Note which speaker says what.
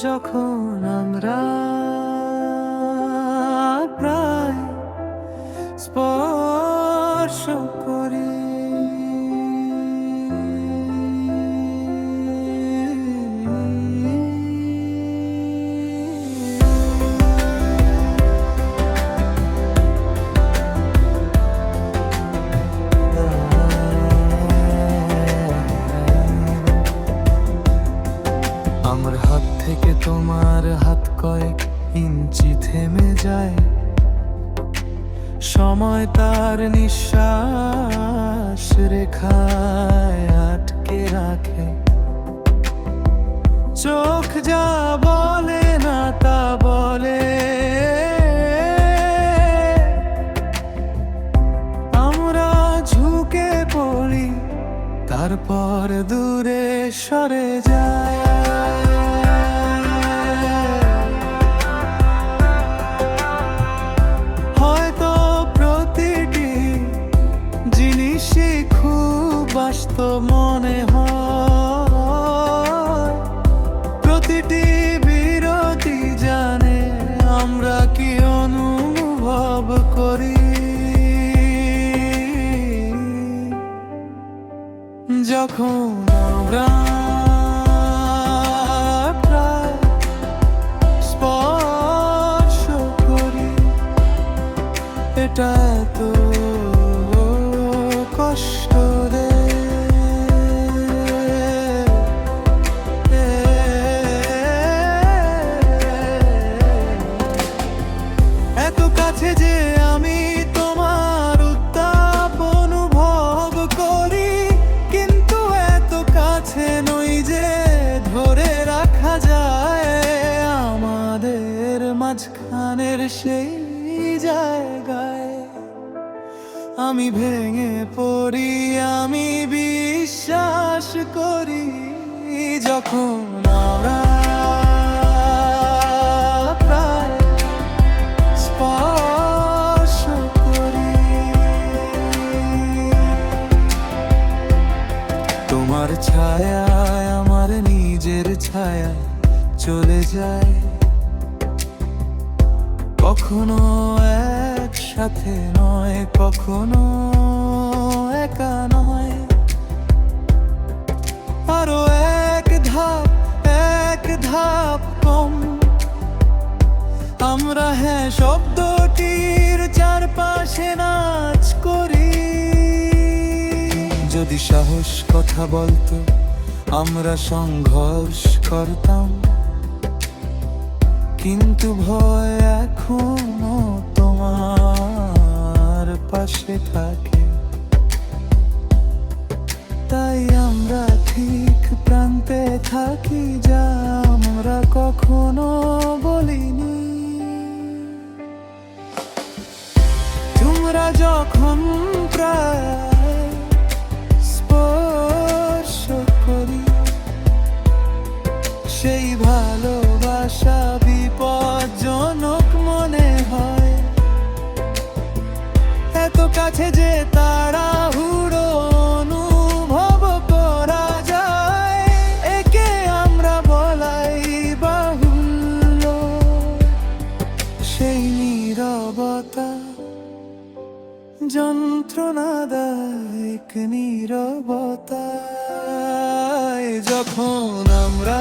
Speaker 1: যখন আমরা প্রায় স্পর্শ করি, আমার হাত থেকে তোমার হাত কয়েক ইঞ্চি থেমে যায়, সময় তার নিঃশ্বাস রেখায় আটকে রাখে। চোখ যা বলে না তা বলে, আমরা ঝুঁকে পড়ি, তারপর দূরে সরে যায়। হয়তো প্রতিটি জিনিসই খুব বাস্তব মনে হয়, প্রতিটি বিরতি জানে আমরা কি অনুভব করি। যখন আমরা প্রায় স্পর্শ করি, এটা তো কষ্ট রে, এত কাছে যে আমি তোমার উত্তাপ অনুভব করি, কিন্তু এত কাছে নই যে ধরে রাখা যায় আমাদের মাঝখানের সেই জায়গায়। আমি ভেঙে পড়ি, আমি বিশ্বাস করি, যখন আমরা প্রায় স্পর্শ করি। তোমার ছায়ায় আমার নিজের ছায়া চলে যায়, কখনো একসাথে নয়, কখনো একা নয়। আরো এক ধাপ কম, আমরা হ্যাঁ শব্দটির চারপাশে নাচ করি। যদি সাহস কথা বলতো, আমরা সংঘর্ষ করতাম, কিন্তু ভয় এখনো তোমার পাশে থাকে। তাই আমরা ঠিক প্রান্তে থাকি, যা আমরা কখনো বলিনি। তোমরা যখন প্রায় স্পর্শ করি, সেই ভালোবাসা বিপজ্জনক মনে হয়। এত কাছে যে তাড়াহুড়ো অনুভব করা যায়, একে আমরা বলাই বাহুল্য। সেই নীরবতা, যন্ত্রণাদায়ক নীরবতা, যখন আমরা